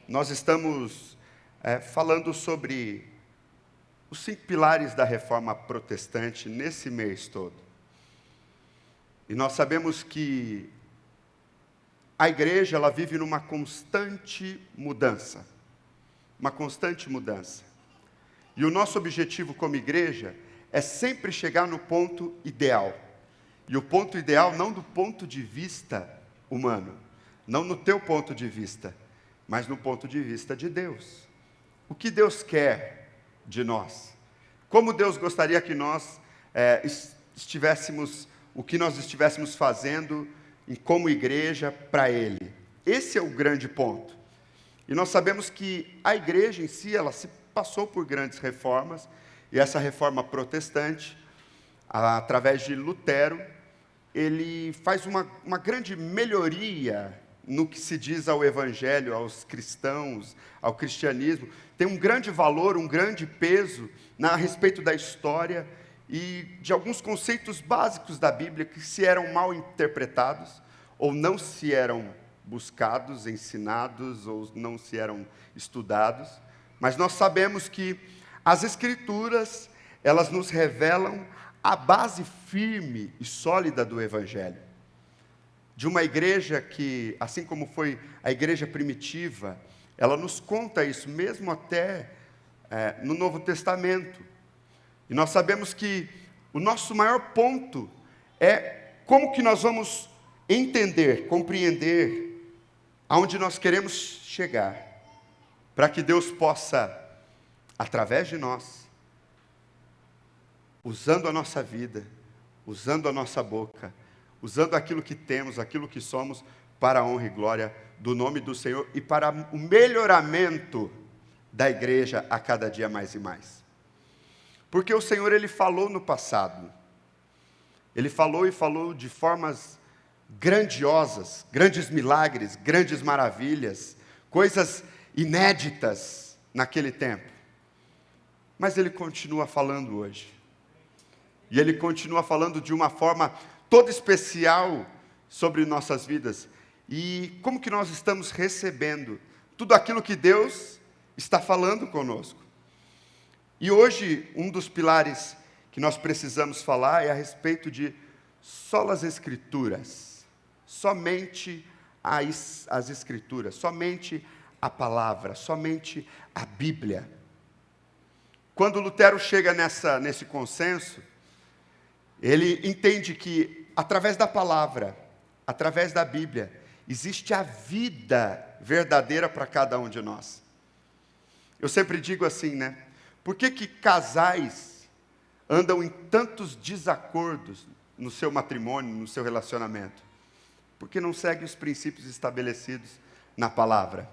Nós estamos falando sobre os 5 pilares da reforma protestante nesse mês todo. E nós sabemos que a igreja, ela vive numa constante mudança. Uma constante mudança. E o nosso objetivo como igreja é sempre chegar no ponto ideal. E o ponto ideal não do ponto de vista humano, não no teu ponto de vista, mas no ponto de vista de Deus. O que Deus quer de nós? Como Deus gostaria que nós estivéssemos, o que nós estivéssemos fazendo como igreja para Ele? Esse é o grande ponto. E nós sabemos que a igreja em si, ela se passou por grandes reformas, e essa reforma protestante, através de Lutero, ele faz uma grande melhoria no que se diz ao evangelho, aos cristãos, ao cristianismo. Tem um grande valor, um grande peso a respeito da história e de alguns conceitos básicos da Bíblia que se eram mal interpretados, ou não se eram buscados, ensinados, ou não se eram estudados. Mas nós sabemos que as Escrituras, elas nos revelam a base firme e sólida do Evangelho. De uma igreja que, assim como foi a igreja primitiva, ela nos conta isso, mesmo até no Novo Testamento. E nós sabemos que o nosso maior ponto é como que nós vamos entender, compreender aonde nós queremos chegar, para que Deus possa, através de nós, usando a nossa vida, usando a nossa boca, usando aquilo que temos, aquilo que somos, para a honra e glória do nome do Senhor e para o melhoramento da igreja a cada dia mais e mais. Porque o Senhor, Ele falou no passado, Ele falou e falou de formas grandiosas, grandes milagres, grandes maravilhas, coisas inéditas naquele tempo. Mas Ele continua falando hoje. E Ele continua falando de uma forma toda especial sobre nossas vidas. E como que nós estamos recebendo tudo aquilo que Deus está falando conosco. E hoje, um dos pilares que nós precisamos falar é a respeito de solas Escrituras. Somente as Escrituras, somente a palavra, somente a Bíblia. Quando Lutero chega nesse consenso, ele entende que, através da palavra, através da Bíblia, existe a vida verdadeira para cada um de nós. Eu sempre digo assim, né? Por que casais andam em tantos desacordos no seu matrimônio, no seu relacionamento? Porque não seguem os princípios estabelecidos na palavra.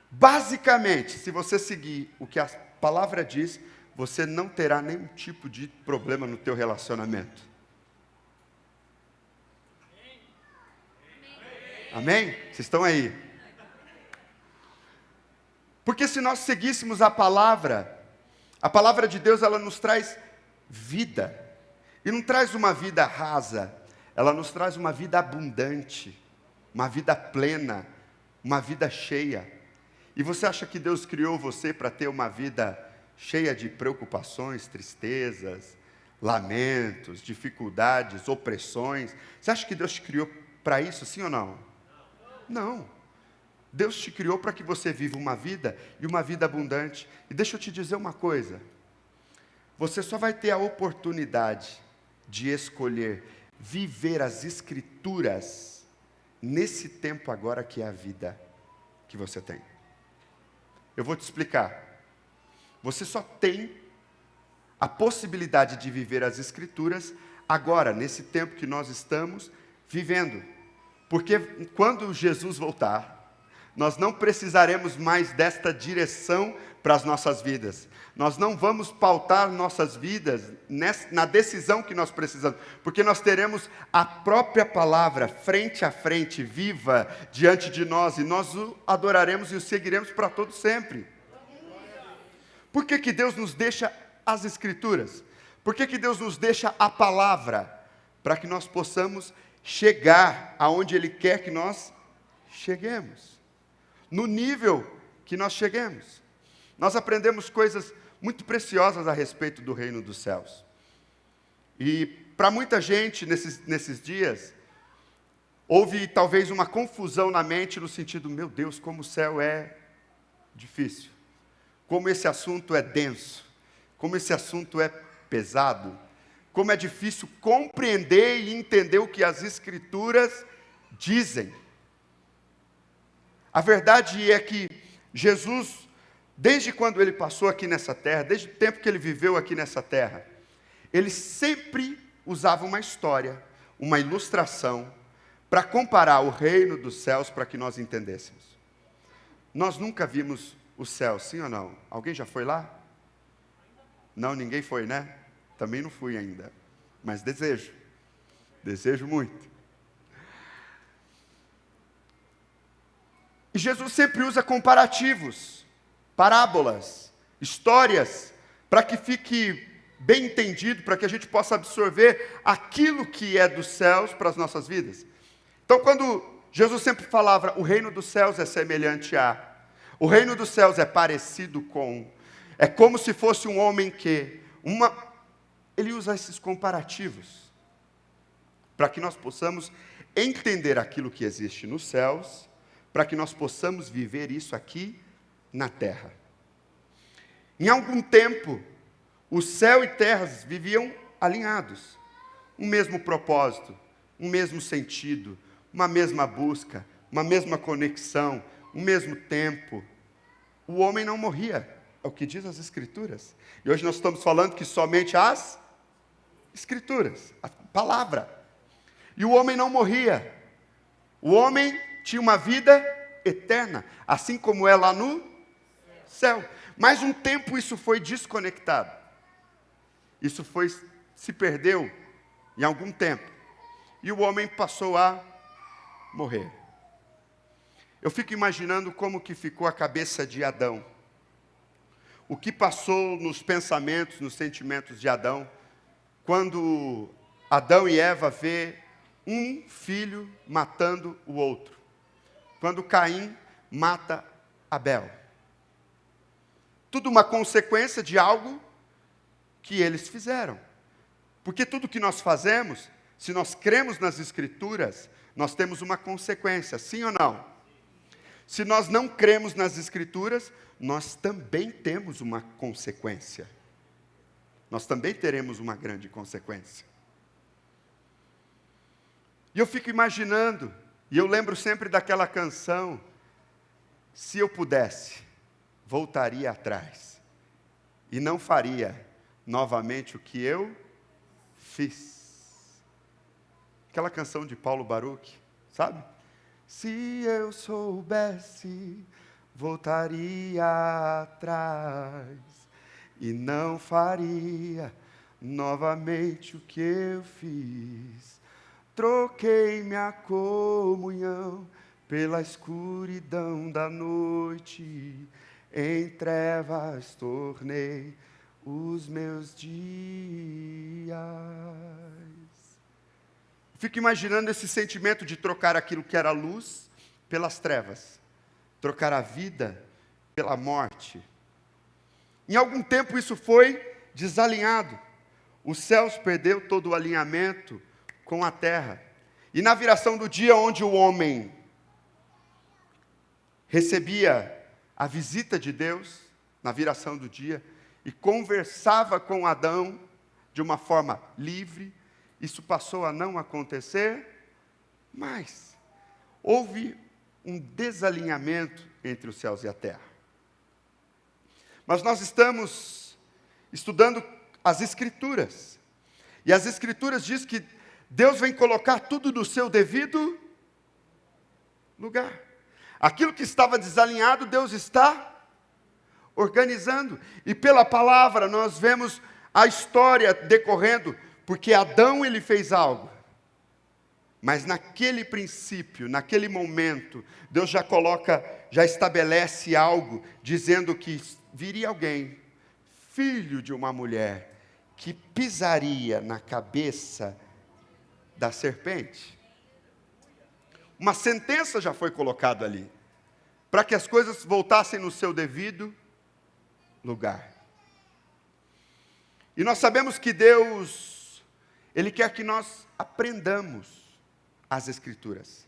Basicamente, se você seguir o que a palavra diz, você não terá nenhum tipo de problema no teu relacionamento. Amém? Vocês estão aí? Porque se nós seguíssemos a palavra de Deus, ela nos traz vida. E não traz uma vida rasa, ela nos traz uma vida abundante, uma vida plena, uma vida cheia. E você acha que Deus criou você para ter uma vida cheia de preocupações, tristezas, lamentos, dificuldades, opressões? Você acha que Deus te criou para isso, sim ou não? Não. Deus te criou para que você viva uma vida e uma vida abundante. E deixa eu te dizer uma coisa. Você só vai ter a oportunidade de escolher viver as Escrituras nesse tempo agora que é a vida que você tem. Eu vou te explicar. Você só tem a possibilidade de viver as Escrituras agora, nesse tempo que nós estamos vivendo. Porque quando Jesus voltar, nós não precisaremos mais desta direção para as nossas vidas. Nós não vamos pautar nossas vidas na decisão que nós precisamos, porque nós teremos a própria palavra frente a frente, viva diante de nós, e nós o adoraremos e o seguiremos para todo sempre. Por que Deus nos deixa as Escrituras? Por que Deus nos deixa a palavra? Para que nós possamos chegar aonde Ele quer que nós cheguemos. no nível que nós cheguemos. Nós aprendemos coisas muito preciosas a respeito do reino dos céus. E para muita gente, nesses dias, houve talvez uma confusão na mente no sentido, meu Deus, como o céu é difícil. Como esse assunto é denso. Como esse assunto é pesado. Como é difícil compreender e entender o que as Escrituras dizem. A verdade é que Jesus, desde quando ele passou aqui nessa terra, desde o tempo que ele viveu aqui nessa terra, ele sempre usava uma história, uma ilustração, para comparar o reino dos céus para que nós entendêssemos. Nós nunca vimos o céu, sim ou não? Alguém já foi lá? Não, ninguém foi, né? Também não fui ainda, mas desejo muito. E Jesus sempre usa comparativos, parábolas, histórias, para que fique bem entendido, para que a gente possa absorver aquilo que é dos céus para as nossas vidas. Então, quando Jesus sempre falava, o reino dos céus é semelhante a, o reino dos céus é parecido com, é como se fosse um homem que, ele usa esses comparativos, para que nós possamos entender aquilo que existe nos céus, para que nós possamos viver isso aqui na terra. Em algum tempo, o céu e terra viviam alinhados, um mesmo propósito, um mesmo sentido, uma mesma busca, uma mesma conexão, um mesmo tempo. O homem não morria, é o que diz as Escrituras. E hoje nós estamos falando que somente as Escrituras, a palavra. E o homem não morria. O homem tinha uma vida eterna, assim como é lá no céu. Mas um tempo isso foi desconectado. Isso se perdeu em algum tempo. E o homem passou a morrer. Eu fico imaginando como que ficou a cabeça de Adão. O que passou nos pensamentos, nos sentimentos de Adão, quando Adão e Eva vê um filho matando o outro. Quando Caim mata Abel. Tudo uma consequência de algo que eles fizeram. Porque tudo que nós fazemos, se nós cremos nas Escrituras, nós temos uma consequência, sim ou não? Se nós não cremos nas Escrituras, nós também temos uma consequência. Nós também teremos uma grande consequência. E eu fico imaginando, e eu lembro sempre daquela canção, se eu pudesse, voltaria atrás, e não faria novamente o que eu fiz. Aquela canção de Paulo Baruch, sabe? Se eu soubesse, voltaria atrás, e não faria novamente o que eu fiz. Troquei minha comunhão pela escuridão da noite, em trevas tornei os meus dias. Fico imaginando esse sentimento de trocar aquilo que era luz pelas trevas, trocar a vida pela morte. Em algum tempo isso foi desalinhado. Os céus perdeu todo o alinhamento com a terra. E na viração do dia, onde o homem recebia a visita de Deus, na viração do dia, e conversava com Adão de uma forma livre, isso passou a não acontecer, mas houve um desalinhamento entre os céus e a terra. Mas nós estamos estudando as Escrituras, e as Escrituras dizem que Deus vem colocar tudo no seu devido lugar. Aquilo que estava desalinhado, Deus está organizando. E pela palavra nós vemos a história decorrendo, porque Adão ele fez algo. Mas naquele princípio, naquele momento, Deus já estabelece algo, dizendo que viria alguém, filho de uma mulher, que pisaria na cabeça da serpente. Uma sentença já foi colocada ali. para que as coisas voltassem no seu devido lugar. E nós sabemos que Deus, Ele quer que nós aprendamos as Escrituras,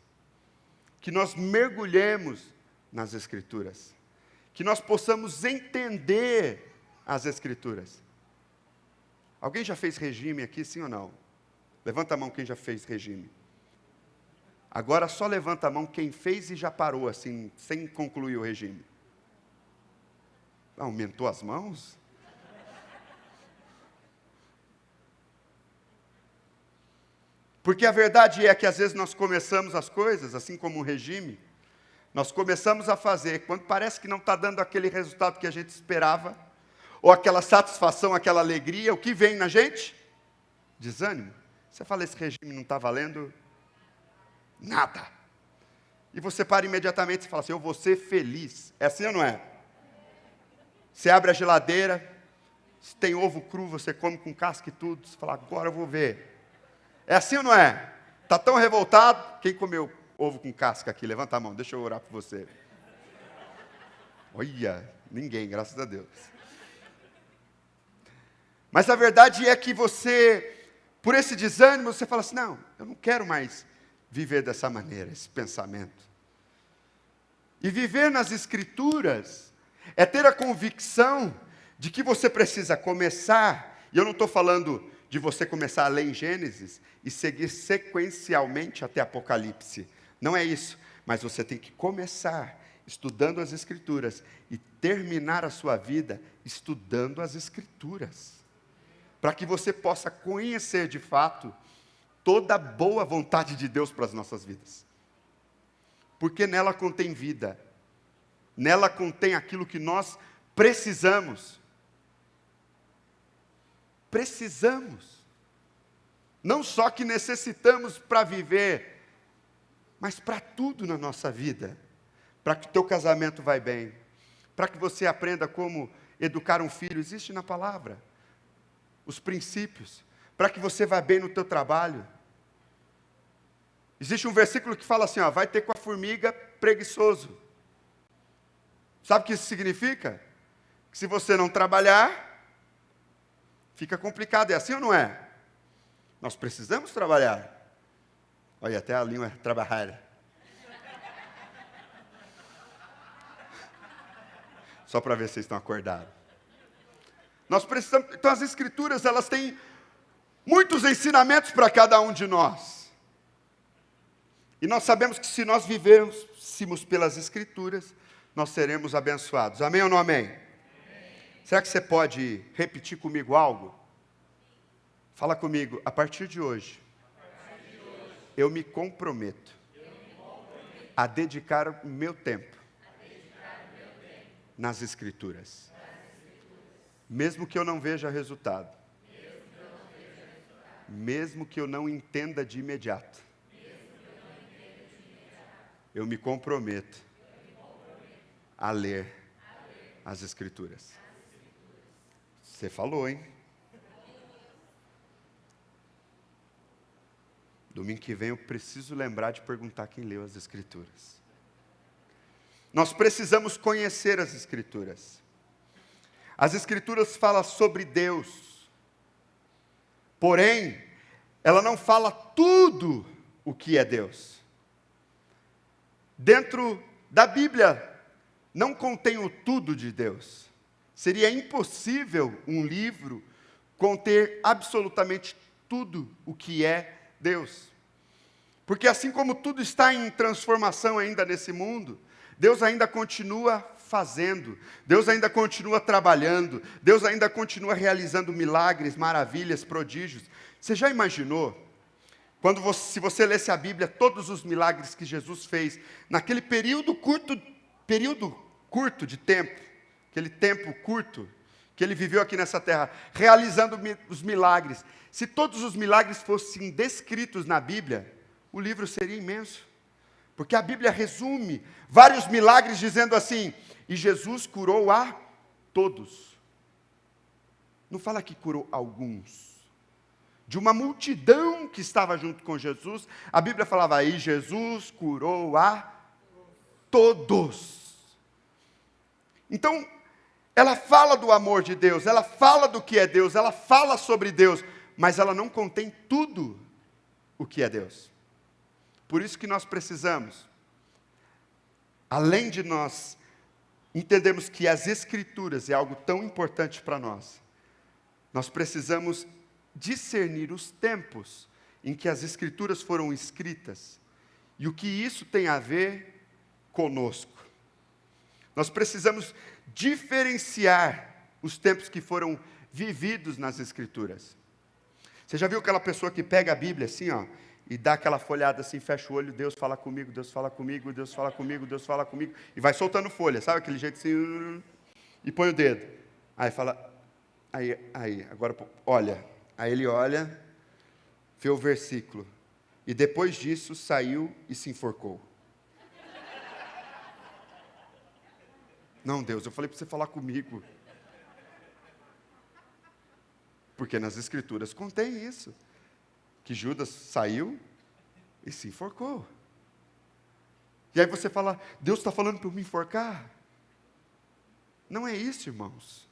que nós mergulhemos nas Escrituras, que nós possamos entender as Escrituras. Alguém já fez regime aqui, sim ou não? Levanta a mão quem já fez regime. Agora só levanta a mão quem fez e já parou, assim, sem concluir o regime. Aumentou as mãos? Porque a verdade é que às vezes nós começamos as coisas, assim como o regime, nós começamos a fazer, quando parece que não está dando aquele resultado que a gente esperava, ou aquela satisfação, aquela alegria, o que vem na gente? Desânimo. Você fala, esse regime não está valendo nada. E você para imediatamente e fala assim, eu vou ser feliz. É assim ou não é? Você abre a geladeira, se tem ovo cru, você come com casca e tudo, você fala, agora eu vou ver. É assim ou não é? Está tão revoltado, quem comeu ovo com casca aqui? Levanta a mão, deixa eu orar por você. Olha, ninguém, graças a Deus. Mas a verdade é que você, por esse desânimo, você fala assim, não, eu não quero mais viver dessa maneira, esse pensamento. E viver nas Escrituras é ter a convicção de que você precisa começar, e eu não estou falando de você começar a ler em Gênesis e seguir sequencialmente até Apocalipse. Não é isso, mas você tem que começar estudando as Escrituras e terminar a sua vida estudando as Escrituras, para que você possa conhecer de fato toda a boa vontade de Deus para as nossas vidas. Porque nela contém vida, nela contém aquilo que nós precisamos. Precisamos. Não só que necessitamos para viver, mas para tudo na nossa vida. Para que o teu casamento vá bem, para que você aprenda como educar um filho, existe na palavra. Os princípios, para que você vá bem no teu trabalho. Existe um versículo que fala assim, ó, vai ter com a formiga preguiçoso. Sabe o que isso significa? Que se você não trabalhar, fica complicado. É assim ou não é? Nós precisamos trabalhar. Olha, até a língua trabalhar. Só para ver se vocês estão acordados. Nós precisamos, então as Escrituras, elas têm muitos ensinamentos para cada um de nós. E nós sabemos que se nós vivêssemos pelas Escrituras, nós seremos abençoados. Amém ou não amém? Amém. Será que você pode repetir comigo algo? Fala comigo, a partir de hoje, eu me comprometo a dedicar o meu tempo nas Escrituras. Mesmo que eu não veja resultado. Mesmo que eu não entenda de imediato. Eu me comprometo a ler as Escrituras. Você falou, hein? Domingo que vem eu preciso lembrar de perguntar quem leu as Escrituras. Nós precisamos conhecer as Escrituras. As Escrituras falam sobre Deus. Porém, ela não fala tudo o que é Deus. Dentro da Bíblia, não contém o tudo de Deus. Seria impossível um livro conter absolutamente tudo o que é Deus. Porque assim como tudo está em transformação ainda nesse mundo, Deus ainda continua fazendo, Deus ainda continua trabalhando, Deus ainda continua realizando milagres, maravilhas, prodígios. Você já imaginou? Se você lesse a Bíblia, todos os milagres que Jesus fez, naquele período curto de tempo, aquele tempo curto que ele viveu aqui nessa terra, realizando os milagres. Se todos os milagres fossem descritos na Bíblia, o livro seria imenso. Porque a Bíblia resume vários milagres dizendo assim, e Jesus curou a todos. Não fala que curou alguns. De uma multidão que estava junto com Jesus, a Bíblia falava aí, Jesus curou a todos. Então, ela fala do amor de Deus, ela fala do que é Deus, ela fala sobre Deus, mas ela não contém tudo o que é Deus. Por isso que nós precisamos, além de nós entendermos que as Escrituras é algo tão importante para nós, nós precisamos discernir os tempos em que as Escrituras foram escritas e o que isso tem a ver conosco. Nós precisamos diferenciar os tempos que foram vividos nas Escrituras. Você já viu aquela pessoa que pega a Bíblia assim, ó, e dá aquela folhada assim, fecha o olho, Deus fala comigo, Deus fala comigo, Deus fala comigo, Deus fala comigo, e vai soltando folha, sabe aquele jeito assim, e põe o dedo. Aí fala, agora olha. Aí ele olha, vê o versículo, e depois disso saiu e se enforcou. Não, Deus, eu falei para você falar comigo. Porque nas Escrituras contém isso. Que Judas saiu e se enforcou. E aí você fala, Deus está falando para eu me enforcar? Não é isso, irmãos.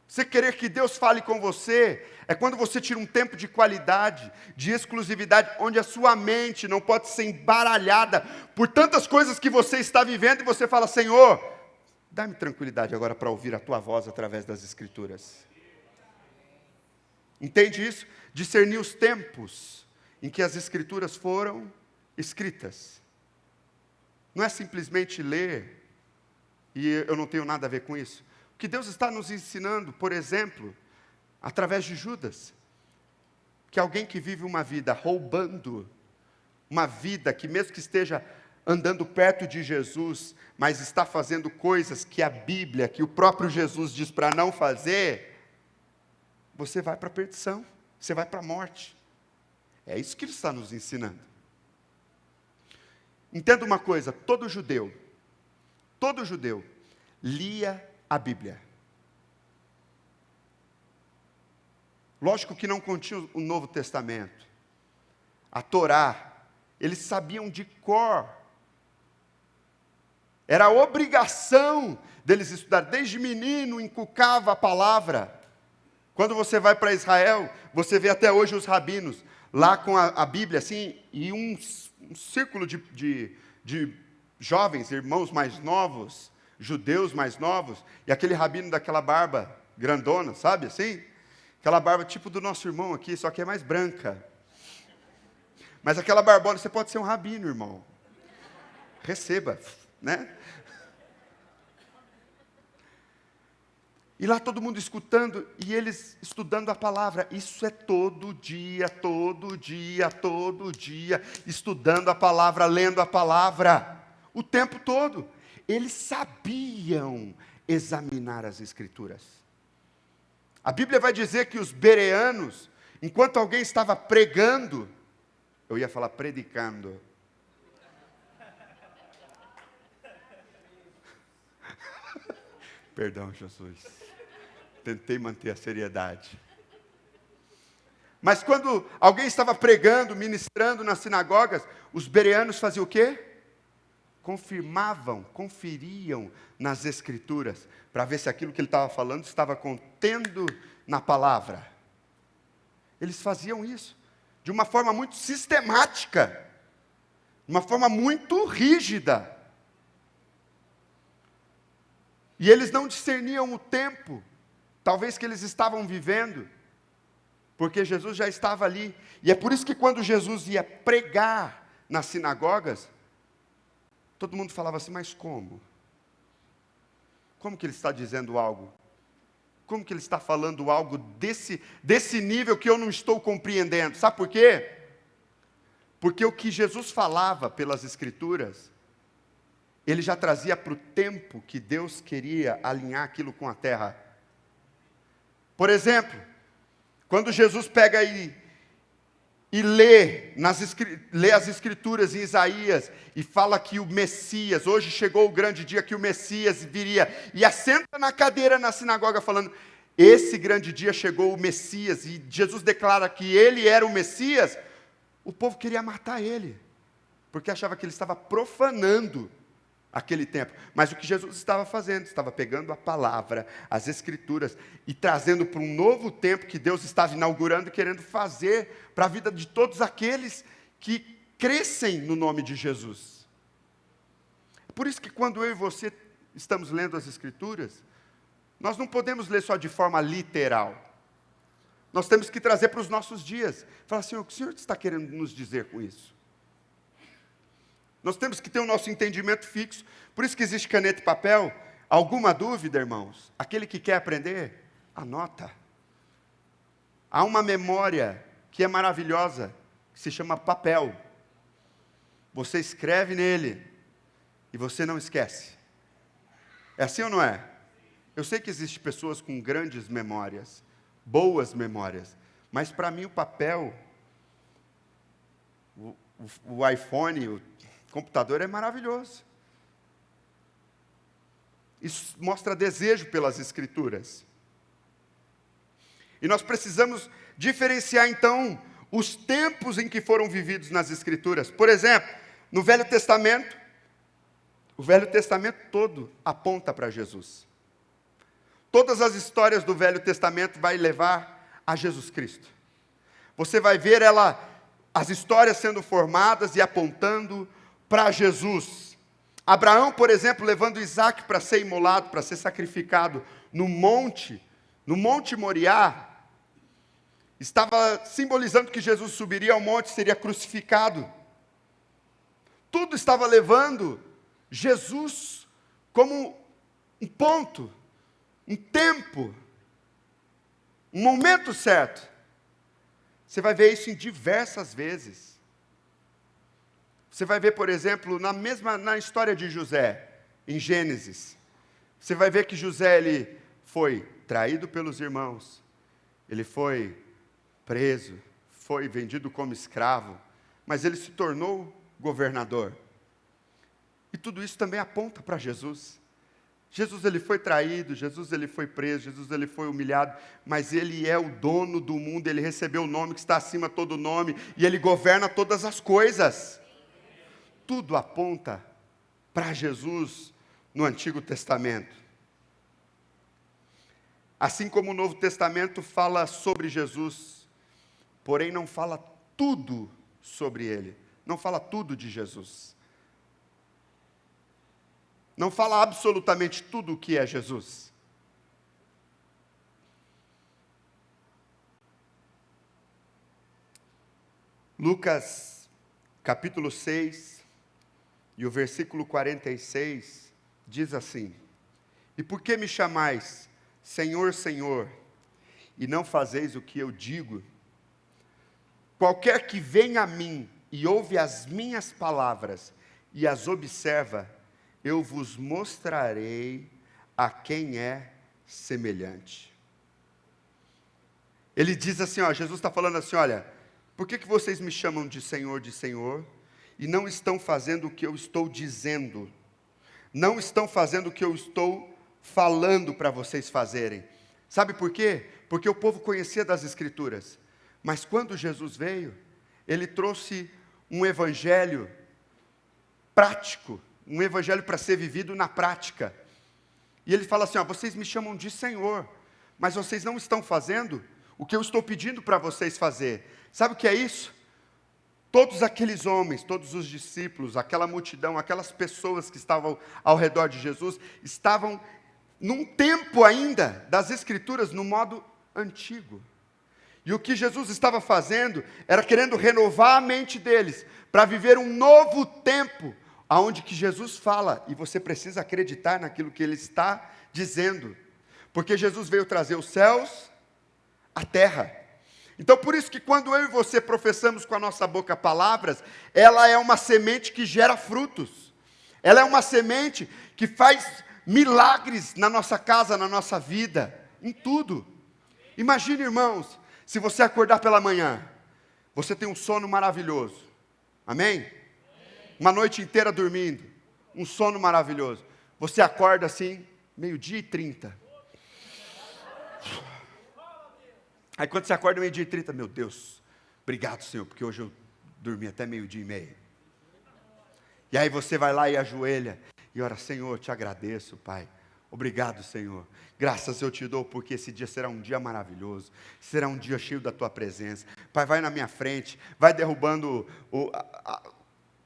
Você querer que Deus fale com você, é quando você tira um tempo de qualidade, de exclusividade, onde a sua mente não pode ser embaralhada por tantas coisas que você está vivendo, e você fala, Senhor, dá-me tranquilidade agora para ouvir a tua voz através das Escrituras. Entende isso? Discernir os tempos em que as Escrituras foram escritas. Não é simplesmente ler, e eu não tenho nada a ver com isso. O que Deus está nos ensinando, por exemplo, através de Judas, que alguém que vive uma vida roubando, uma vida que mesmo que esteja andando perto de Jesus, mas está fazendo coisas que a Bíblia, que o próprio Jesus diz para não fazer, você vai para a perdição, você vai para a morte. É isso que ele está nos ensinando. Entenda uma coisa, todo judeu lia a Bíblia. Lógico que não continha o Novo Testamento, a Torá, eles sabiam de cor. Era a obrigação deles estudar, desde menino inculcava a palavra. Quando você vai para Israel, você vê até hoje os rabinos, lá com a Bíblia, assim, e um círculo de jovens, irmãos mais novos, judeus mais novos, e aquele rabino daquela barba grandona, sabe assim? Aquela barba tipo do nosso irmão aqui, só que é mais branca. Mas aquela barbona, você pode ser um rabino, irmão. Receba, né? E lá todo mundo escutando, e eles estudando a palavra. Isso é todo dia, estudando a palavra, lendo a palavra, o tempo todo. Eles sabiam examinar as Escrituras. A Bíblia vai dizer que os bereanos, enquanto alguém estava pregando, eu ia falar predicando. Perdão, Jesus. Tentei manter a seriedade. Mas quando alguém estava pregando, ministrando nas sinagogas, os bereanos faziam o quê? Conferiam nas Escrituras, para ver se aquilo que ele estava falando estava contendo na palavra. Eles faziam isso, de uma forma muito sistemática, de uma forma muito rígida. E eles não discerniam o tempo, talvez que eles estavam vivendo, porque Jesus já estava ali. E é por isso que quando Jesus ia pregar nas sinagogas, todo mundo falava assim, mas como? Como que ele está dizendo algo? Como que ele está falando algo desse nível que eu não estou compreendendo? Sabe por quê? Porque o que Jesus falava pelas Escrituras, ele já trazia para o tempo que Deus queria alinhar aquilo com a terra. Por exemplo, quando Jesus pega e lê as Escrituras em Isaías, e fala que o Messias, hoje chegou o grande dia que o Messias viria, e assenta na cadeira na sinagoga falando, esse grande dia chegou o Messias, e Jesus declara que ele era o Messias, o povo queria matar ele, porque achava que ele estava profanando aquele tempo. Mas o que Jesus estava fazendo? Estava pegando a palavra, as escrituras, e trazendo para um novo tempo que Deus estava inaugurando e querendo fazer para a vida de todos aqueles que crescem no nome de Jesus. Por isso que quando eu e você estamos lendo as escrituras, nós não podemos ler só de forma literal. Nós temos que trazer para os nossos dias. Falar assim, o que o Senhor está querendo nos dizer com isso? Nós temos que ter o nosso entendimento fixo. Por isso que existe caneta e papel. Alguma dúvida, irmãos? Aquele que quer aprender, anota. Há uma memória que é maravilhosa, que se chama papel. Você escreve nele e você não esquece. É assim ou não é? Eu sei que existem pessoas com grandes memórias, boas memórias, mas para mim o papel, o iPhone, o computador é maravilhoso. Isso mostra desejo pelas escrituras. E nós precisamos diferenciar então os tempos em que foram vividos nas escrituras. Por exemplo, no Velho Testamento, o Velho Testamento todo aponta para Jesus. Todas as histórias do Velho Testamento vai levar a Jesus Cristo. Você vai ver as histórias sendo formadas e apontando para Jesus. Abraão, por exemplo, levando Isaac para ser imolado, para ser sacrificado no Monte Moriá, estava simbolizando que Jesus subiria ao monte e seria crucificado. Tudo estava levando Jesus como um ponto, um tempo, um momento certo. Você vai ver isso em diversas vezes. Você vai ver, por exemplo, na história de José, em Gênesis. Você vai ver que José, ele foi traído pelos irmãos. Ele foi preso, foi vendido como escravo, mas ele se tornou governador. E tudo isso também aponta para Jesus. Jesus, ele foi traído, Jesus, ele foi preso, Jesus, ele foi humilhado, mas ele é o dono do mundo, ele recebeu o nome que está acima de todo nome, e ele governa todas as coisas. Tudo aponta para Jesus no Antigo Testamento. Assim como o Novo Testamento fala sobre Jesus, porém não fala tudo sobre ele, não fala tudo de Jesus. Não fala absolutamente tudo o que é Jesus. Lucas, capítulo 6, e o versículo 46, diz assim: E por que me chamais, Senhor, Senhor, e não fazeis o que eu digo? Qualquer que vem a mim e ouve as minhas palavras e as observa, eu vos mostrarei a quem é semelhante. Ele diz assim, Jesus está falando assim, olha, por que vocês me chamam de Senhor, e não estão fazendo o que eu estou dizendo? Não estão fazendo o que eu estou falando para vocês fazerem. Sabe por quê? Porque o povo conhecia das Escrituras. Mas quando Jesus veio, ele trouxe um evangelho prático, um evangelho para ser vivido na prática. E ele fala assim, vocês me chamam de Senhor, mas vocês não estão fazendo o que eu estou pedindo para vocês fazer. Sabe o que é isso? Todos aqueles homens, todos os discípulos, aquela multidão, aquelas pessoas que estavam ao redor de Jesus, estavam num tempo ainda das Escrituras, no modo antigo. E o que Jesus estava fazendo era querendo renovar a mente deles, para viver um novo tempo, aonde que Jesus fala, e você precisa acreditar naquilo que ele está dizendo, porque Jesus veio trazer os céus, a terra. Então por isso que quando eu e você professamos com a nossa boca palavras, ela é uma semente que gera frutos, ela é uma semente que faz milagres na nossa casa, na nossa vida, em tudo. Imagine, irmãos, se você acordar pela manhã, você tem um sono maravilhoso, amém? Uma noite inteira dormindo, um sono maravilhoso. Você acorda assim, 12:30. Aí quando você acorda 12:30, meu Deus, obrigado, Senhor, porque hoje eu dormi até 12:30. E aí você vai lá e ajoelha, e ora: Senhor, te agradeço, Pai. Obrigado, Senhor. Graças eu te dou, porque esse dia será um dia maravilhoso. Será um dia cheio da tua presença. Pai, vai na minha frente, vai derrubando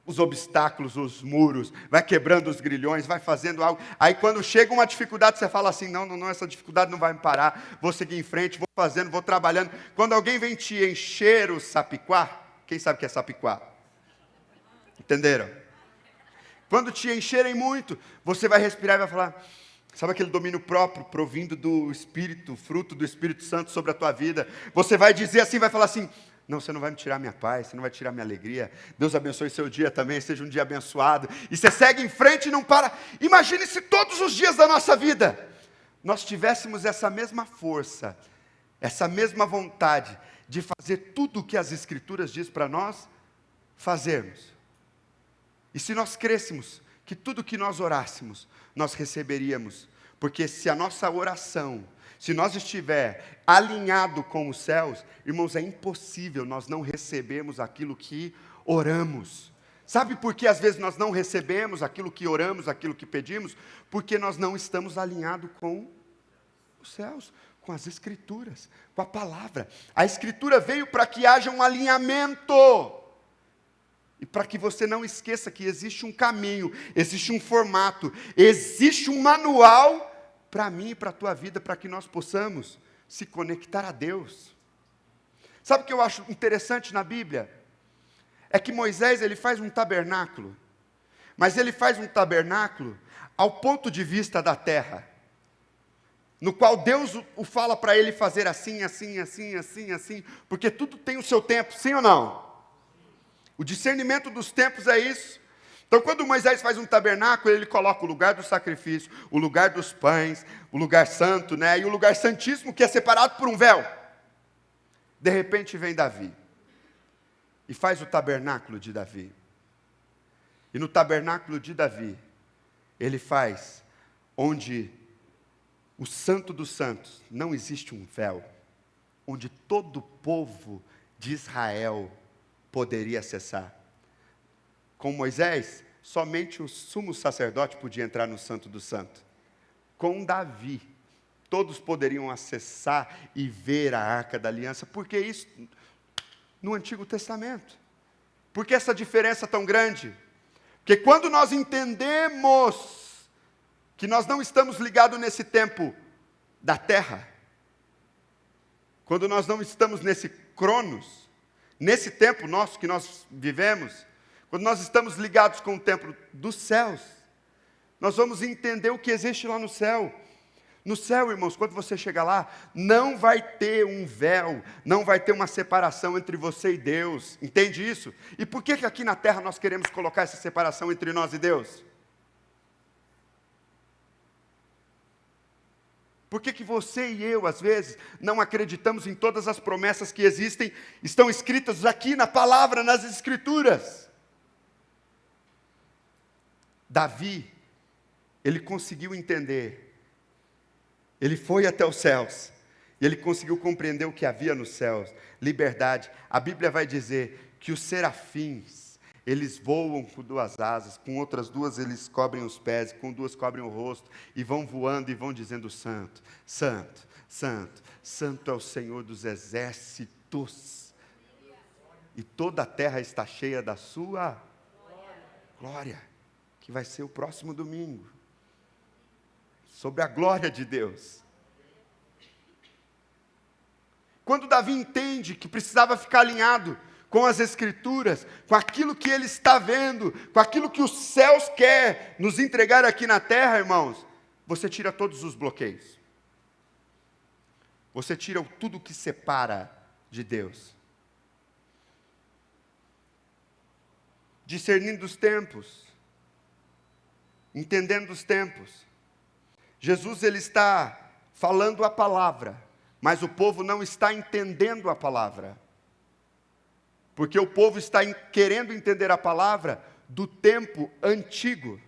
os obstáculos, os muros, vai quebrando os grilhões, vai fazendo algo. Aí quando chega uma dificuldade, você fala assim: não, essa dificuldade não vai me parar. Vou seguir em frente, vou fazendo, vou trabalhando. Quando alguém vem te encher o sapiquá, quem sabe o que é sapiquá? Entenderam? Quando te encherem muito, você vai respirar e vai falar: sabe aquele domínio próprio, provindo do Espírito, fruto do Espírito Santo sobre a tua vida? Você vai dizer assim, vai falar assim: não, você não vai me tirar minha paz, você não vai tirar minha alegria. Deus abençoe seu dia também, seja um dia abençoado. E você segue em frente e não para. Imagine se todos os dias da nossa vida nós tivéssemos essa mesma força, essa mesma vontade de fazer tudo o que as Escrituras diz para nós fazermos. E se nós crêssemos que tudo que nós orássemos, nós receberíamos. Porque se a nossa oração, se nós estiver alinhado com os céus, irmãos, é impossível nós não recebermos aquilo que oramos. Sabe por que às vezes nós não recebemos aquilo que oramos, aquilo que pedimos? Porque nós não estamos alinhados com os céus, com as Escrituras, com a palavra. A Escritura veio para que haja um alinhamento. E para que você não esqueça que existe um caminho, existe um formato, existe um manual para mim e para a tua vida, para que nós possamos se conectar a Deus. Sabe o que eu acho interessante na Bíblia? É que Moisés, ele faz um tabernáculo, mas ele faz um tabernáculo ao ponto de vista da terra, no qual Deus o fala para ele fazer assim, assim, assim, assim, assim, porque tudo tem o seu tempo, sim ou não? O discernimento dos tempos é isso. Então, quando Moisés faz um tabernáculo, ele coloca o lugar do sacrifício, o lugar dos pães, o lugar santo, né? E o lugar santíssimo, que é separado por um véu. De repente vem Davi e faz o tabernáculo de Davi. E no tabernáculo de Davi, ele faz onde o santo dos santos, não existe um véu, onde todo o povo de Israel poderia acessar. Com Moisés, somente o sumo sacerdote podia entrar no Santo do Santo. Com Davi, todos poderiam acessar e ver a Arca da Aliança. Por que isso no Antigo Testamento? Por que essa diferença tão grande? Porque quando nós entendemos que nós não estamos ligados nesse tempo da terra, quando nós não estamos nesse cronos, nesse tempo nosso que nós vivemos, quando nós estamos ligados com o tempo dos céus, nós vamos entender o que existe lá no céu. No céu, irmãos, quando você chegar lá, não vai ter um véu, não vai ter uma separação entre você e Deus. Entende isso? E por que aqui na terra nós queremos colocar essa separação entre nós e Deus? Por que você e eu, às vezes, não acreditamos em todas as promessas que existem, estão escritas aqui na palavra, nas Escrituras? Davi, ele conseguiu entender, ele foi até os céus, e ele conseguiu compreender o que havia nos céus, liberdade. A Bíblia vai dizer que os serafins, eles voam com duas asas, com outras duas eles cobrem os pés, com duas cobrem o rosto, e vão voando e vão dizendo: santo, santo, santo, santo é o Senhor dos exércitos. E toda a terra está cheia da sua glória, que vai ser o próximo domingo, sobre a glória de Deus. Quando Davi entende que precisava ficar alinhado com as Escrituras, com aquilo que ele está vendo, com aquilo que os céus quer nos entregar aqui na terra, irmãos, você tira todos os bloqueios. Você tira tudo que separa de Deus. Discernindo os tempos, entendendo os tempos. Jesus, ele está falando a palavra, mas o povo não está entendendo a palavra. Porque o povo está querendo entender a palavra do tempo antigo,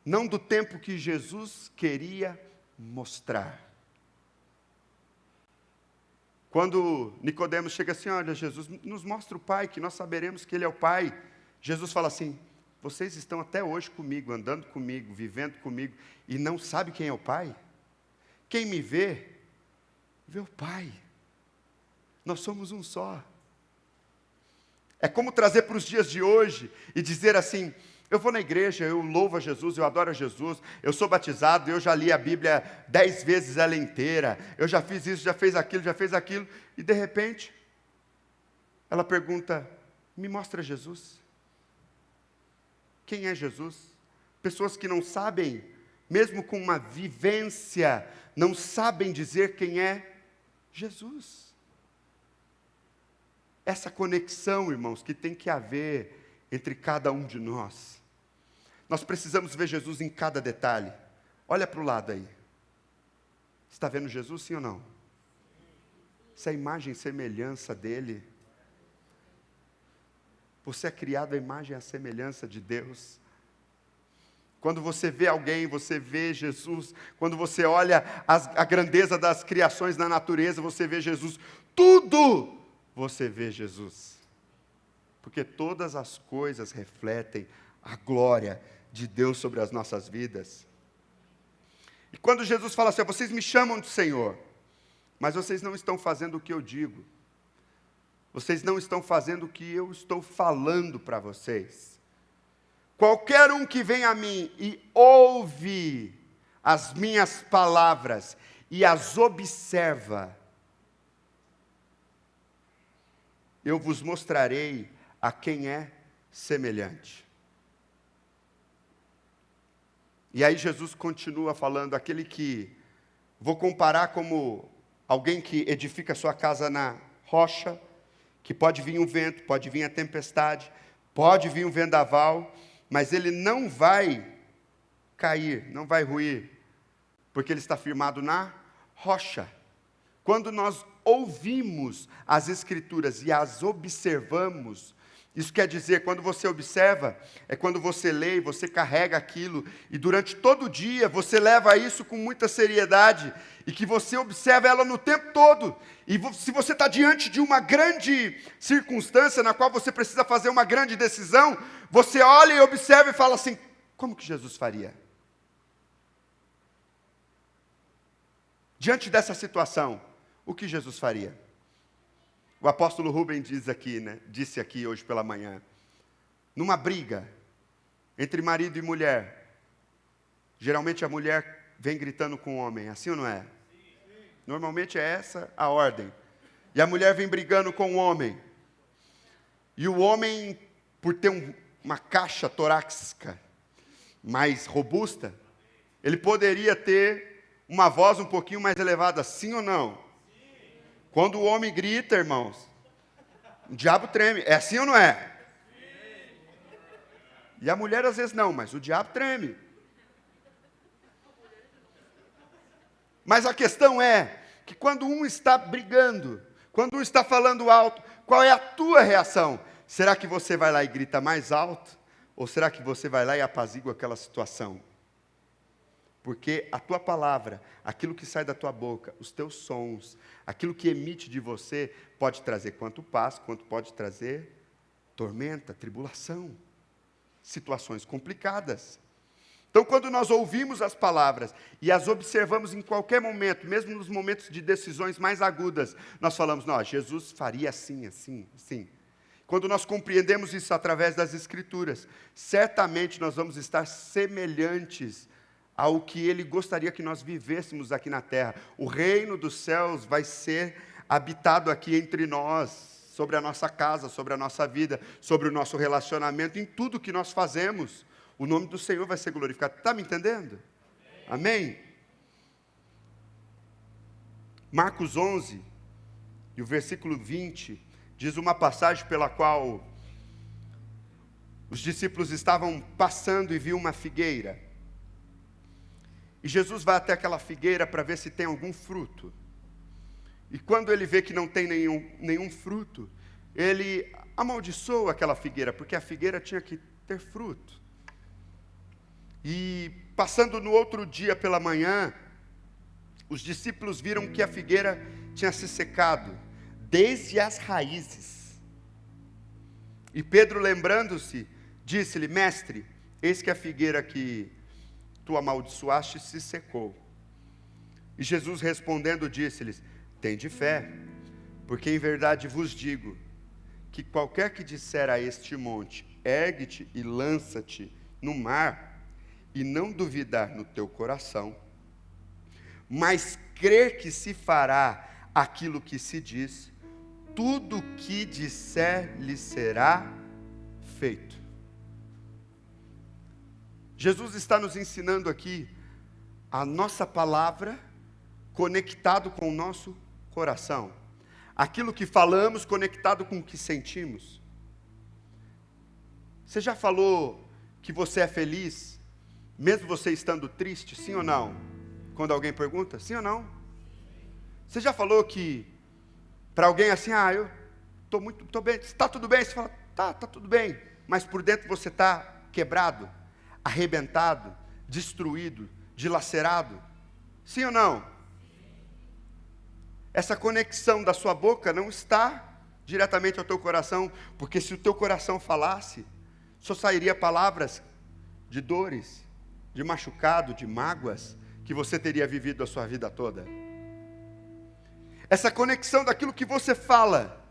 não do tempo que Jesus queria mostrar. Quando Nicodemos chega assim: olha, Jesus, nos mostra o Pai, que nós saberemos que Ele é o Pai. Jesus fala assim: vocês estão até hoje comigo, andando comigo, vivendo comigo, e não sabem quem é o Pai? Quem me vê, vê o Pai. Nós somos um só. É como trazer para os dias de hoje e dizer assim: eu vou na igreja, eu louvo a Jesus, eu adoro a Jesus, eu sou batizado, eu já li a Bíblia 10 vezes ela inteira, eu já fiz isso, já fez aquilo, e de repente, ela pergunta: me mostra Jesus. Quem é Jesus? Pessoas que não sabem, mesmo com uma vivência, não sabem dizer quem é Jesus. Essa conexão, irmãos, que tem que haver entre cada um de nós. Nós precisamos ver Jesus em cada detalhe. Olha para o lado aí. Está vendo Jesus, sim ou não? Essa é a imagem e semelhança dele. Você é criado à imagem e à semelhança de Deus. Quando você vê alguém, você vê Jesus. Quando você olha a grandeza das criações na natureza, você vê Jesus. Tudo você vê Jesus. Porque todas as coisas refletem a glória de Deus sobre as nossas vidas. E quando Jesus fala assim: vocês me chamam de Senhor, mas vocês não estão fazendo o que eu digo. Vocês não estão fazendo o que eu estou falando para vocês. Qualquer um que vem a mim e ouve as minhas palavras e as observa, eu vos mostrarei a quem é semelhante. E aí Jesus continua falando, aquele que vou comparar como alguém que edifica sua casa na rocha, que pode vir um vento, pode vir a tempestade, pode vir um vendaval, mas ele não vai cair, não vai ruir, porque ele está firmado na rocha. Quando nós ouvimos as Escrituras e as observamos, isso quer dizer, quando você observa, é quando você lê e você carrega aquilo, e durante todo o dia você leva isso com muita seriedade, e que você observa ela no tempo todo. E se você está diante de uma grande circunstância, na qual você precisa fazer uma grande decisão, você olha e observa e fala assim: como que Jesus faria? Diante dessa situação, o que Jesus faria? O apóstolo Rubem disse aqui hoje pela manhã, numa briga entre marido e mulher, geralmente a mulher vem gritando com o homem, assim ou não é? Normalmente é essa a ordem. E a mulher vem brigando com o homem. E o homem, por ter uma caixa torácica mais robusta, ele poderia ter uma voz um pouquinho mais elevada, sim ou não? Quando o homem grita, irmãos, o diabo treme. É assim ou não é? E a mulher às vezes não, mas o diabo treme. Mas a questão é que quando um está brigando, quando um está falando alto, qual é a tua reação? Será que você vai lá e grita mais alto? Ou será que você vai lá e apazigua aquela situação? Porque a tua palavra, aquilo que sai da tua boca, os teus sons, aquilo que emite de você, pode trazer quanto paz, quanto pode trazer tormenta, tribulação, situações complicadas. Então, quando nós ouvimos as palavras e as observamos em qualquer momento, mesmo nos momentos de decisões mais agudas, nós falamos: não, Jesus faria assim, assim, assim. Quando nós compreendemos isso através das Escrituras, certamente nós vamos estar semelhantes ao que Ele gostaria que nós vivêssemos aqui na terra. O reino dos céus vai ser habitado aqui entre nós, sobre a nossa casa, sobre a nossa vida, sobre o nosso relacionamento, em tudo que nós fazemos. O nome do Senhor vai ser glorificado. Está me entendendo? Amém? Marcos 11, e o versículo 20, diz uma passagem pela qual os discípulos estavam passando e viu uma figueira. E Jesus vai até aquela figueira para ver se tem algum fruto. E quando ele vê que não tem nenhum fruto, ele amaldiçoa aquela figueira, porque a figueira tinha que ter fruto. E passando no outro dia pela manhã, os discípulos viram que a figueira tinha se secado, desde as raízes. E Pedro, lembrando-se Disse-lhe: mestre, eis que a figueira que tu amaldiçoaste se secou. E Jesus respondendo disse-lhes: tende fé, porque em verdade vos digo, que qualquer que disser a este monte, ergue-te e lança-te no mar, e não duvidar no teu coração, mas crer que se fará aquilo que se diz, tudo o que disser lhe será feito. Jesus está nos ensinando aqui a nossa palavra conectado com o nosso coração. Aquilo que falamos conectado com o que sentimos. Você já falou que você é feliz, mesmo você estando triste, sim ou não? Quando alguém pergunta, sim ou não? Você já falou que, para alguém assim, eu estou bem, está tudo bem? Você fala, tá tudo bem. Mas por dentro você está quebrado, arrebentado, destruído, dilacerado. Sim ou não? Essa conexão da sua boca não está diretamente ao teu coração, porque se o teu coração falasse, só sairia palavras de dores, de machucado, de mágoas, que você teria vivido a sua vida toda. Essa conexão daquilo que você fala,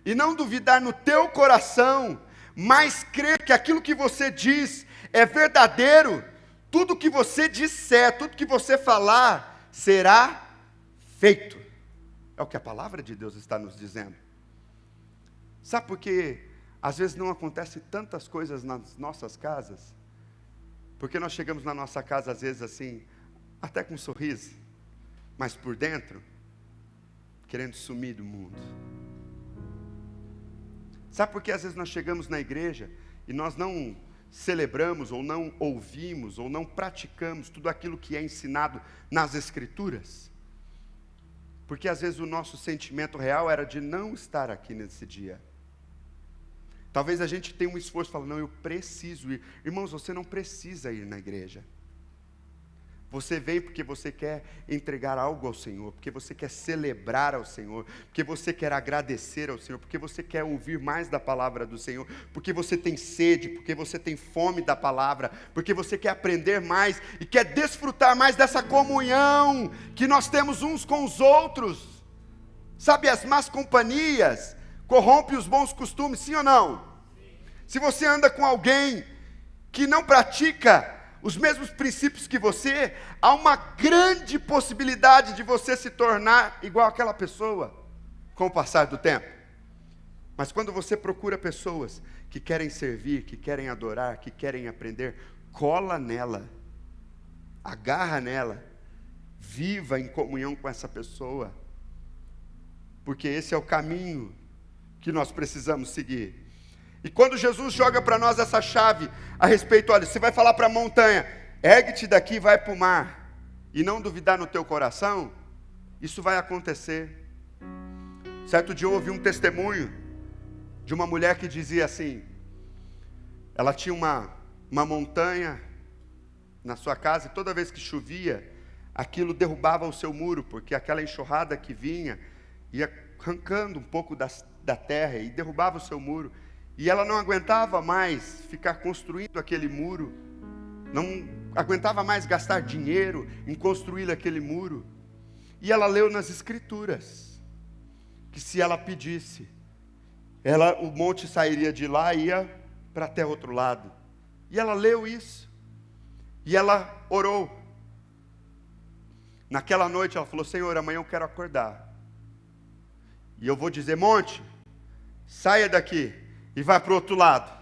e não duvidar no teu coração, mas crer que aquilo que você diz é verdadeiro, tudo que você disser, tudo que você falar, será feito. É o que a palavra de Deus está nos dizendo. Sabe por que às vezes não acontece tantas coisas nas nossas casas? Porque nós chegamos na nossa casa às vezes assim, até com um sorriso, mas por dentro, querendo sumir do mundo. Sabe por que às vezes nós chegamos na igreja e nós não celebramos, ou não ouvimos, ou não praticamos tudo aquilo que é ensinado nas Escrituras? Porque às vezes o nosso sentimento real era de não estar aqui nesse dia. Talvez a gente tenha um esforço, fala, não, eu preciso ir. Irmãos, você não precisa ir na igreja. Você vem porque você quer entregar algo ao Senhor, porque você quer celebrar ao Senhor, porque você quer agradecer ao Senhor, porque você quer ouvir mais da palavra do Senhor, porque você tem sede, porque você tem fome da palavra, porque você quer aprender mais e quer desfrutar mais dessa comunhão que nós temos uns com os outros. Sabe, as más companhias corrompem os bons costumes, sim ou não? Se você anda com alguém que não pratica os mesmos princípios que você, há uma grande possibilidade de você se tornar igual àquela pessoa, com o passar do tempo. Mas quando você procura pessoas que querem servir, que querem adorar, que querem aprender, cola nela, agarra nela, viva em comunhão com essa pessoa, porque esse é o caminho que nós precisamos seguir. E quando Jesus joga para nós essa chave a respeito, olha, você vai falar para a montanha, ergue-te daqui e vai para o mar, e não duvidar no teu coração, isso vai acontecer. Certo dia eu ouvi um testemunho de uma mulher que dizia assim, ela tinha uma montanha na sua casa, e toda vez que chovia, aquilo derrubava o seu muro, porque aquela enxurrada que vinha, ia arrancando um pouco da terra, e derrubava o seu muro. E ela não aguentava mais ficar construindo aquele muro, não aguentava mais gastar dinheiro em construir aquele muro. E ela leu nas Escrituras, que se ela pedisse, o monte sairia de lá e ia para até o outro lado. E ela leu isso, e ela orou. Naquela noite ela falou, Senhor, amanhã eu quero acordar, e eu vou dizer, monte, saia daqui, e vai para o outro lado.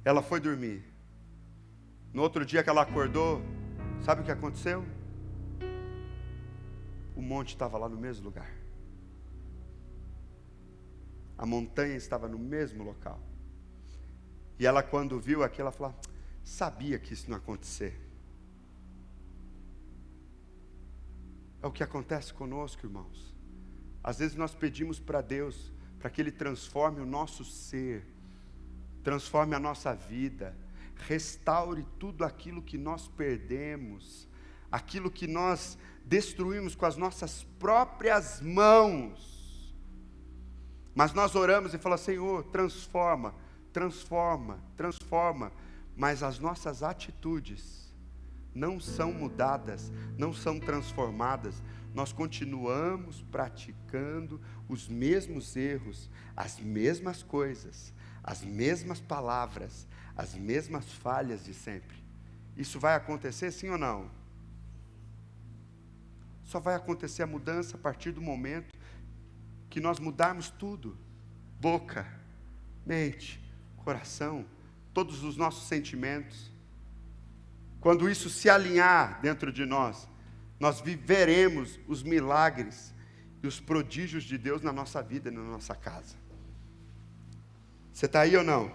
Ela foi dormir. No outro dia que ela acordou, sabe o que aconteceu? O monte estava lá no mesmo lugar. A montanha estava no mesmo local. E ela, quando viu aquilo, ela falou, sabia que isso não ia acontecer. É o que acontece conosco, irmãos. Às vezes nós pedimos para Deus, para que Ele transforme o nosso ser, transforme a nossa vida, restaure tudo aquilo que nós perdemos, aquilo que nós destruímos com as nossas próprias mãos. Mas nós oramos e falamos, Senhor, transforma, mas as nossas atitudes não são mudadas, não são transformadas. Nós continuamos praticando os mesmos erros, as mesmas coisas, as mesmas palavras, as mesmas falhas de sempre. Isso vai acontecer, sim ou não? Só vai acontecer a mudança a partir do momento que nós mudarmos tudo. Boca, mente, coração, todos os nossos sentimentos. Quando isso se alinhar dentro de nós, nós viveremos os milagres e os prodígios de Deus na nossa vida e na nossa casa. Você está aí ou não?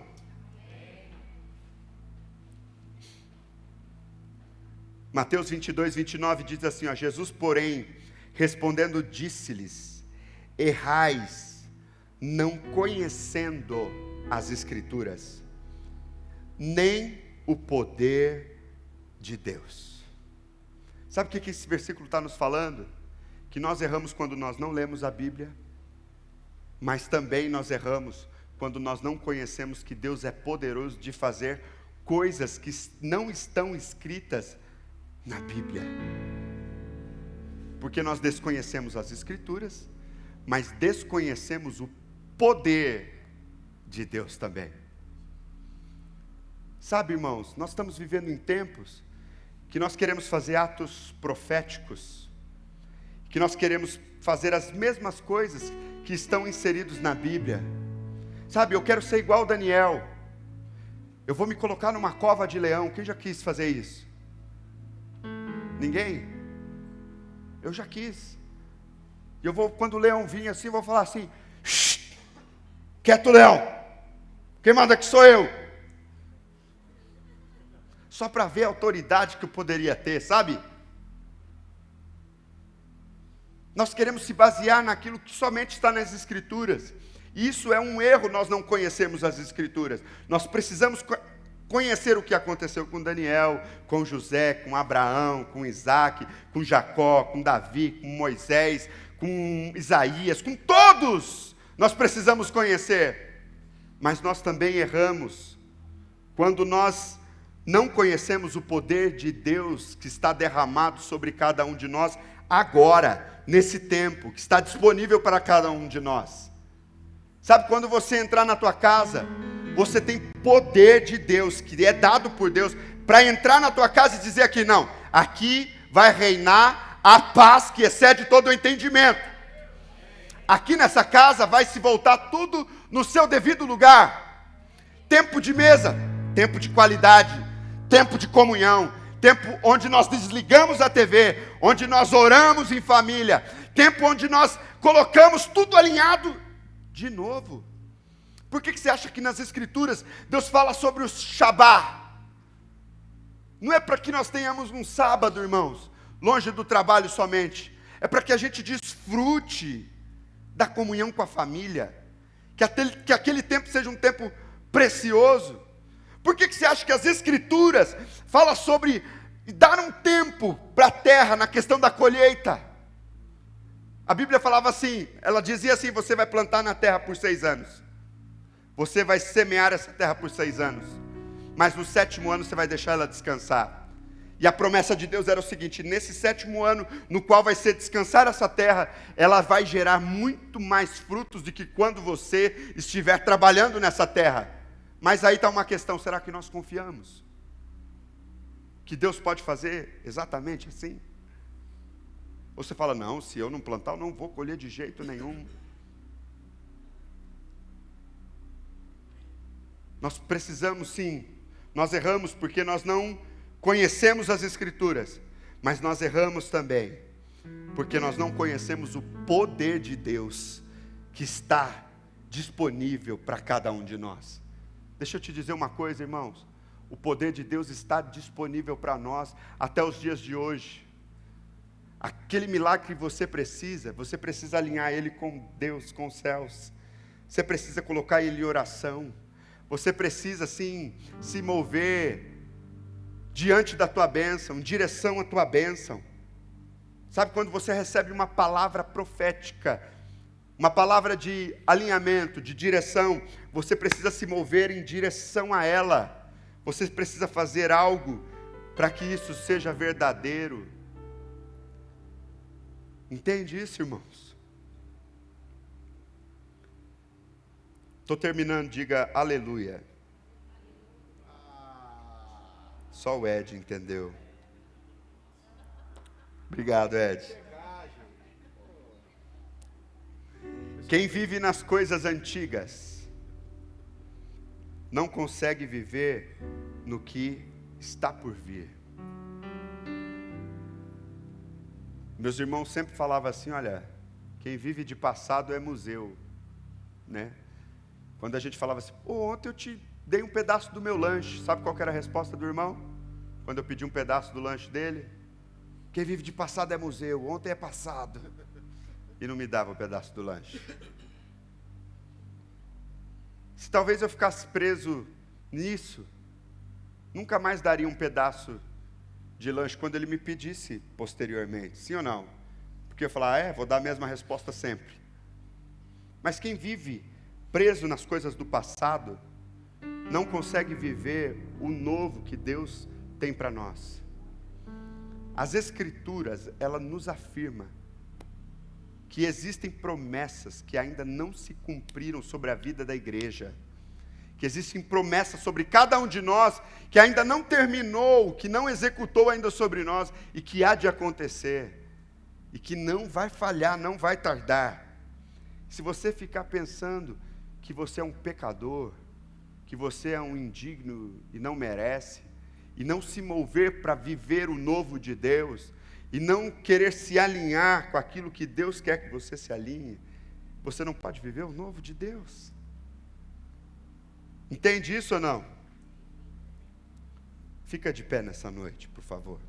Mateus 22, 29 diz assim, Jesus, porém, respondendo, disse-lhes, errais, não conhecendo as Escrituras, nem o poder de Deus. Sabe o que esse versículo está nos falando? Que nós erramos quando nós não lemos a Bíblia, mas também nós erramos quando nós não conhecemos que Deus é poderoso de fazer coisas que não estão escritas na Bíblia. Porque nós desconhecemos as Escrituras, mas desconhecemos o poder de Deus também. Sabe, irmãos, nós estamos vivendo em tempos que nós queremos fazer atos proféticos, que nós queremos fazer as mesmas coisas que estão inseridos na Bíblia. Sabe, eu quero ser igual Daniel. Eu vou me colocar numa cova de leão. Quem já quis fazer isso? Ninguém? Eu já quis. E eu vou, quando o leão vir assim, eu vou falar assim, quieto, leão, quem manda aqui sou eu. Só para ver a autoridade que eu poderia ter, sabe? Nós queremos se basear naquilo que somente está nas Escrituras. E isso é um erro, nós não conhecemos as Escrituras. Nós precisamos conhecer o que aconteceu com Daniel, com José, com Abraão, com Isaac, com Jacó, com Davi, com Moisés, com Isaías, com todos. Nós precisamos conhecer. Mas nós também erramos quando nós não conhecemos o poder de Deus que está derramado sobre cada um de nós agora, nesse tempo, que está disponível para cada um de nós. Sabe, quando você entrar na tua casa, você tem poder de Deus, que é dado por Deus, para entrar na tua casa e dizer aqui, não, aqui vai reinar a paz que excede todo o entendimento. Aqui nessa casa vai se voltar tudo no seu devido lugar. Tempo de mesa, tempo de qualidade, tempo de comunhão, tempo onde nós desligamos a TV, onde nós oramos em família, tempo onde nós colocamos tudo alinhado de novo. Por que você acha que nas Escrituras Deus fala sobre o Shabá? Não é para que nós tenhamos um sábado, irmãos, longe do trabalho somente. É para que a gente desfrute da comunhão com a família. Que aquele tempo seja um tempo precioso. Por que você acha que as Escrituras falam sobre dar um tempo para a terra na questão da colheita? A Bíblia falava assim, ela dizia assim, você vai plantar na terra por 6 anos. Você vai semear essa terra por 6 anos. Mas no 7º ano você vai deixar ela descansar. E a promessa de Deus era o seguinte, nesse 7º ano, no qual vai ser descansar essa terra, ela vai gerar muito mais frutos do que quando você estiver trabalhando nessa terra. Mas aí está uma questão, será que nós confiamos? Que Deus pode fazer exatamente assim? Ou você fala, não, se eu não plantar, eu não vou colher de jeito nenhum. Nós precisamos sim, nós erramos porque nós não conhecemos as Escrituras, mas nós erramos também porque nós não conhecemos o poder de Deus que está disponível para cada um de nós. Deixa eu te dizer uma coisa, irmãos, o poder de Deus está disponível para nós até os dias de hoje. Aquele milagre que você precisa alinhar ele com Deus, com os céus. Você precisa colocar ele em oração. Você precisa, sim, se mover diante da tua bênção, em direção à tua bênção. Sabe, quando você recebe uma palavra profética, uma palavra de alinhamento, de direção, você precisa se mover em direção a ela. Você precisa fazer algo para que isso seja verdadeiro. Entende isso, irmãos? Estou terminando, diga aleluia. Só o Ed entendeu. Obrigado, Ed. Quem vive nas coisas antigas não consegue viver no que está por vir. Meus irmãos sempre falavam assim, olha, quem vive de passado é museu, né? Quando a gente falava assim, ontem eu te dei um pedaço do meu lanche, sabe qual que era a resposta do irmão? Quando eu pedi um pedaço do lanche dele? Quem vive de passado é museu, ontem é passado. E não me dava um pedaço do lanche. Se talvez eu ficasse preso nisso, nunca mais daria um pedaço de lanche quando ele me pedisse posteriormente, sim ou não? Porque eu falar, vou dar a mesma resposta sempre. Mas quem vive preso nas coisas do passado, não consegue viver o novo que Deus tem para nós. As Escrituras, ela nos afirma que existem promessas que ainda não se cumpriram sobre a vida da igreja, que existem promessas sobre cada um de nós, que ainda não terminou, que não executou ainda sobre nós, e que há de acontecer, e que não vai falhar, não vai tardar. Se você ficar pensando que você é um pecador, que você é um indigno e não merece, e não se mover para viver o novo de Deus, e não querer se alinhar com aquilo que Deus quer que você se alinhe, você não pode viver o novo de Deus. Entende isso ou não? Fica de pé nessa noite, por favor.